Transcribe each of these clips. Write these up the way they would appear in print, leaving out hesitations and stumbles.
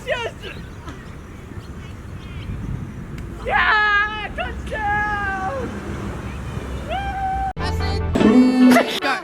yes! Yeah! Touchdown! Nothing but a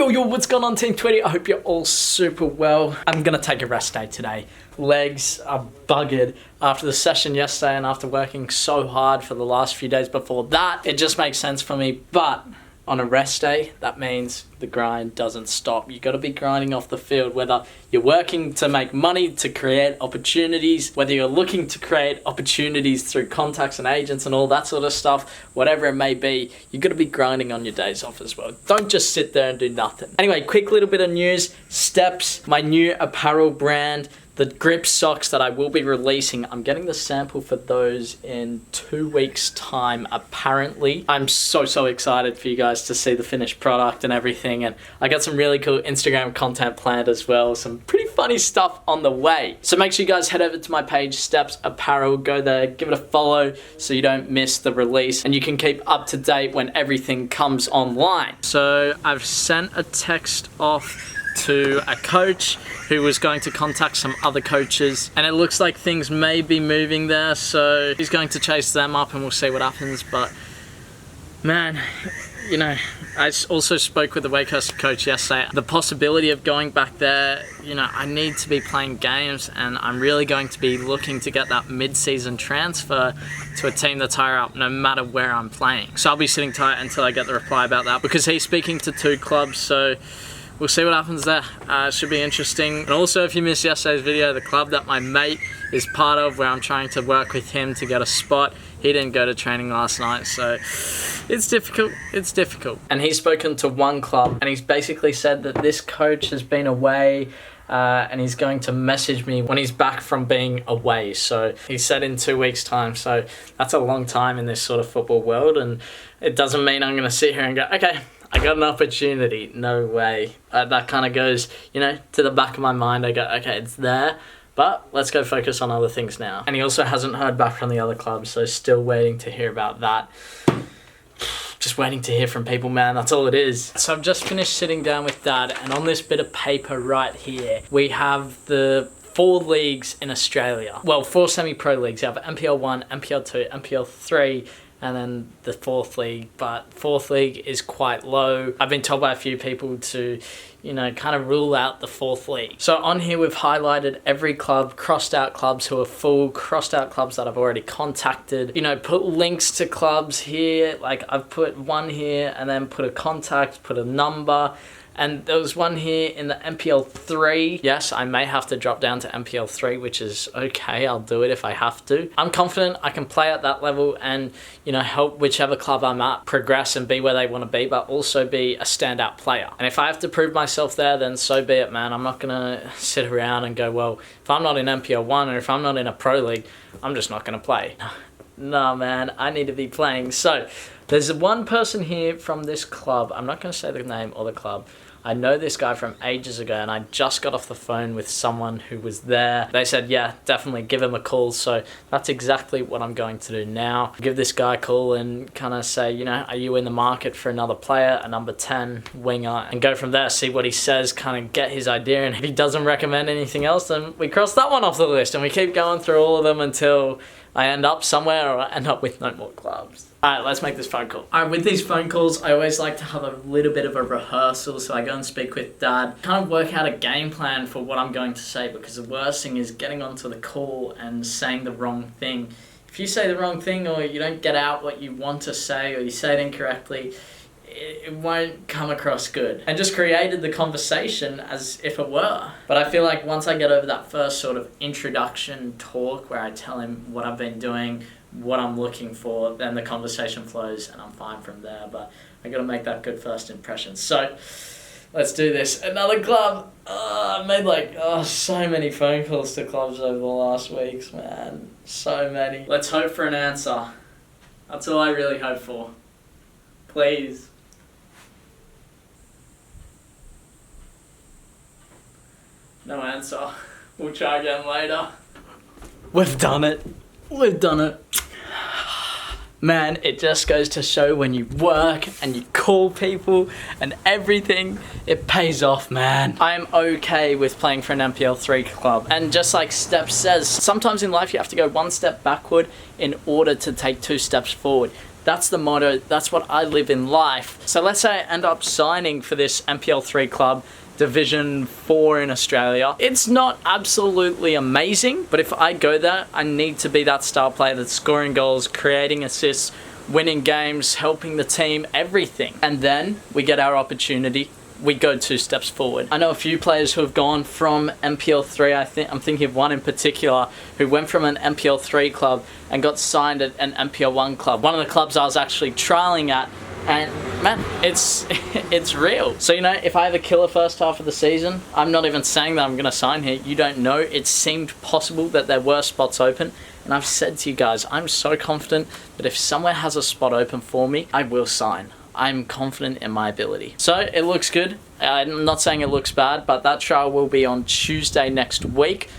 Yo, what's going on, Team 20? I hope you're all super well. I'm gonna take a rest day today. Legs are buggered after the session yesterday and after working so hard for the last few days before that. It just makes sense for me, but on a rest day, that means the grind doesn't stop. You gotta be grinding off the field, whether you're working to make money, to create opportunities, whether you're looking to create opportunities through contacts and agents and all that sort of stuff, whatever it may be, you gotta be grinding on your days off as well. Don't just sit there and do nothing. Anyway, quick little bit of news. Steps, my new apparel brand, the grip socks that I will be releasing, I'm getting the sample for those in 2 weeks' time, apparently. I'm so excited for you guys to see the finished product and everything, and I got some really cool Instagram content planned as well, some pretty funny stuff on the way. So make sure you guys head over to my page, Steps Apparel, go there, give it a follow so you don't miss the release, and you can keep up to date when everything comes online. So I've sent a text off to a coach who was going to contact some other coaches, and it looks like things may be moving there, so he's going to chase them up and we'll see what happens. But man, you know, I also spoke with the Wakehurst coach yesterday. The possibility of going back there, you know, I need to be playing games, and I'm really going to be looking to get that mid-season transfer to a team that's higher up no matter where I'm playing. So I'll be sitting tight until I get the reply about that, because he's speaking to 2 clubs, so we'll see what happens there. Should be interesting. And also, if you missed yesterday's video, the club that my mate is part of, where I'm trying to work with him to get a spot, he didn't go to training last night, so it's difficult. It's difficult. And he's spoken to 1 club, and he's basically said that this coach has been away, and he's going to message me when he's back from being away. So he said in 2 weeks' time, so that's a long time in this sort of football world, and it doesn't mean I'm going to sit here and go, okay, I got an opportunity. No way. That kind of goes, you know, to the back of my mind. I go, okay, it's there, but let's go focus on other things now. And he also hasn't heard back from the other clubs, so still waiting to hear about that. Just waiting to hear from people, man. That's all it is. So I've just finished sitting down with Dad, and on this bit of paper right here, we have the 4 leagues in Australia. Well, 4 semi-pro leagues. You have MPL 1, MPL 2, MPL 3, and then the 4th league, but 4th league is quite low. I've been told by a few people to, you know, kind of rule out the 4th league. So on here we've highlighted every club, crossed out clubs who are full, crossed out clubs that I've already contacted, you know, put links to clubs here. Like I've put 1 here and then put a contact, put a number. And there was 1 here in the MPL 3. Yes, I may have to drop down to MPL 3, which is okay. I'll do it if I have to. I'm confident I can play at that level and, you know, help whichever club I'm at progress and be where they want to be, but also be a standout player. And if I have to prove myself there, then so be it, man. I'm not going to sit around and go, well, if I'm not in MPL 1 or if I'm not in a pro league, I'm just not going to play. No, man, I need to be playing. So there's 1 person here from this club. I'm not going to say the name or the club. I know this guy from ages ago, and I just got off the phone with someone who was there. They said, yeah, definitely give him a call. So that's exactly what I'm going to do now. Give this guy a call and kind of say, you know, are you in the market for another player, a number 10 winger, and go from there, see what he says, kind of get his idea. And if he doesn't recommend anything else, then we cross that one off the list and we keep going through all of them until I end up somewhere or I end up with no more clubs. Alright, let's make this phone call. Alright, with these phone calls, I always like to have a little bit of a rehearsal, so I go and speak with Dad, kind of work out a game plan for what I'm going to say, because the worst thing is getting onto the call and saying the wrong thing. If you say the wrong thing, or you don't get out what you want to say, or you say it incorrectly, it won't come across good. And just created the conversation as if it were. But I feel like once I get over that first sort of introduction talk where I tell him what I've been doing, what I'm looking for, then the conversation flows and I'm fine from there. But I gotta make that good first impression. So let's do this. Another club. I made so many phone calls to clubs over the last weeks, man. So many. Let's hope for an answer. That's all I really hope for. Please. No answer. We'll try again later. We've done it. We've done it. Man, it just goes to show when you work and you call people and everything, it pays off, man. I'm okay with playing for an MPL3 club. And just like Steph says, sometimes in life you have to go one step backward in order to take 2 steps forward. That's the motto. That's what I live in life. So let's say I end up signing for this MPL3 club, Division 4 in Australia. It's not absolutely amazing, but if I go there, I need to be that star player that's scoring goals, creating assists, winning games, helping the team, everything. And then we get our opportunity. We go 2 steps forward. I know a few players who have gone from MPL3. I'm thinking of one in particular who went from an MPL3 club and got signed at an MPL1 club. One of the clubs I was actually trialing at. And man, it's real. So, you know, if I have a killer first half of the season, I'm not even saying that I'm going to sign here. You don't know. It seemed possible that there were spots open. And I've said to you guys, I'm so confident that if somewhere has a spot open for me, I will sign. I'm confident in my ability. So it looks good. I'm not saying it looks bad, but that trial will be on Tuesday next week.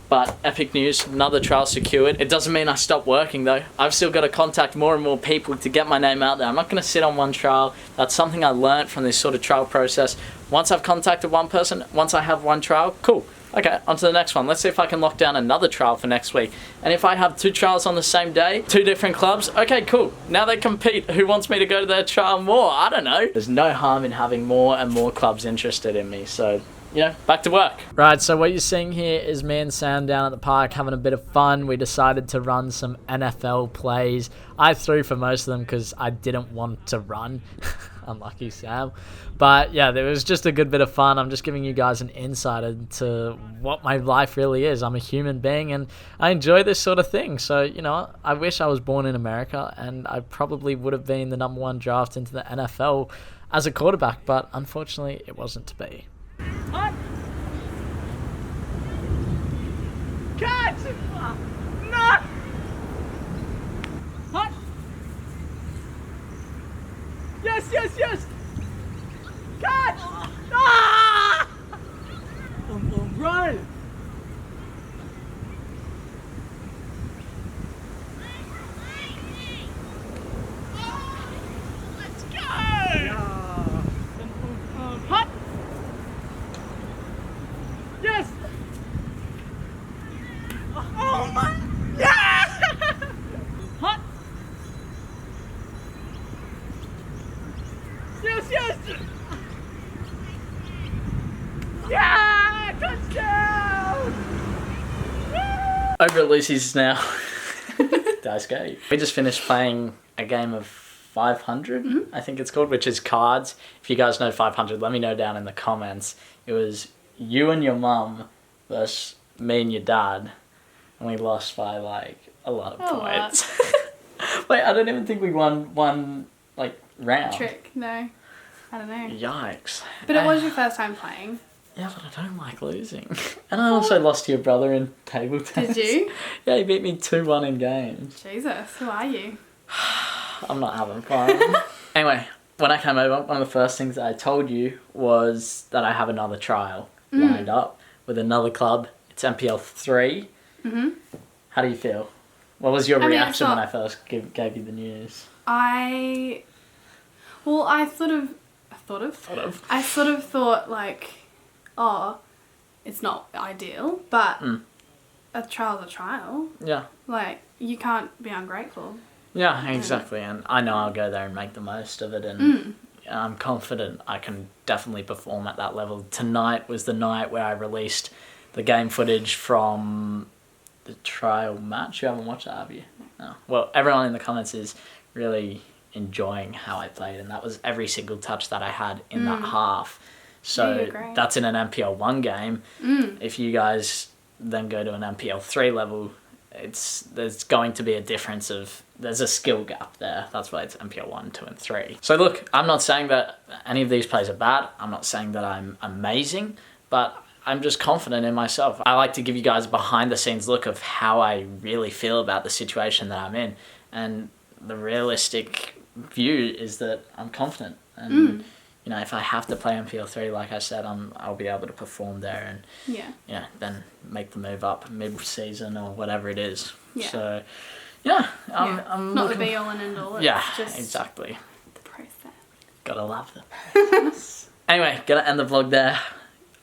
But epic news, another trial secured. It doesn't mean I stop working though. I've still got to contact more and more people to get my name out there. I'm not going to sit on one trial. That's something I learned from this sort of trial process. Once I've contacted one person, once I have one trial, cool. Okay, on to the next one. Let's see if I can lock down another trial for next week. And if I have 2 trials on the same day, 2 different clubs, okay, cool. Now they compete. Who wants me to go to their trial more? I don't know. There's no harm in having more and more clubs interested in me, so you know, back to work. Right, so what you're seeing here is me and Sam down at the park having a bit of fun. We decided to run some NFL plays. I threw for most of them because I didn't want to run. Unlucky Sam. But yeah, there was just a good bit of fun. I'm just giving you guys an insight into what my life really is. I'm a human being and I enjoy this sort of thing. So, you know, I wish I was born in America and I probably would have been the number 1 draft into the NFL as a quarterback, but unfortunately it wasn't to be. Hut! Catch! No! Hut! Yes, yes, yes! Catch! Ah! Run! Let's go! Hut! Yes! Oh my! Yeah! Hut! Yes, yes! Yeah! Touchdown! Over at Lucy's now. Dice go. We just finished playing a game of 500, I think it's called, which is cards. If you guys know 500, let me know down in the comments. It was you and your mum versus me and your dad, and we lost by like a lot of points. Wait, I don't even think we won one like round. Trick, no. I don't know. Yikes. But it was your first time playing. Yeah, but I don't like losing. And I also lost to your brother in table tennis. Did you? Yeah, he beat me 2-1 in games. Jesus, who are you? I'm not having fun. Anyway, when I came over, one of the first things that I told you was that I have another trial lined up with another club. It's MPL 3. Mm-hmm. How do you feel? What was your reaction when I first gave you the news? I sort of thought like, oh, it's not ideal, but a trial's a trial. Yeah. Like, you can't be ungrateful. Yeah, exactly. And I know I'll go there and make the most of it. And I'm confident I can definitely perform at that level. Tonight was the night where I released the game footage from the trial match. You haven't watched that, have you? No. Well, everyone in the comments is really enjoying how I played, and that was every single touch that I had in that half. So that's in an MPL 1 game. If you guys then go to an MPL 3 level, there's going to be a difference there's a skill gap there. That's why it's MPL 1, 2 and 3. So look, I'm not saying that any of these plays are bad. I'm not saying that I'm amazing, but I'm just confident in myself. I like to give you guys a behind the scenes look of how I really feel about the situation that I'm in. And the realistic view is that I'm confident. And you know, if I have to play MPL 3, like I said, I'll be able to perform there and, Yeah. you know, then make the move up mid-season or whatever it is. Yeah. So, yeah, Yeah. I'm Not the looking... be all and end all. It's Yeah, just exactly. the process. Gotta love them. Anyway, gonna end the vlog there.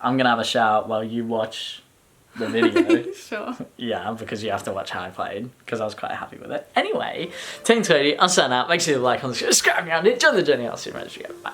I'm gonna have a shower while you watch the video. Sure. Yeah, because you have to watch how I played, because I was quite happy with it. Anyway, Team 20, I'm signing out. Make sure you like on the subscribe, and enjoy the journey. I'll see you later. Bye.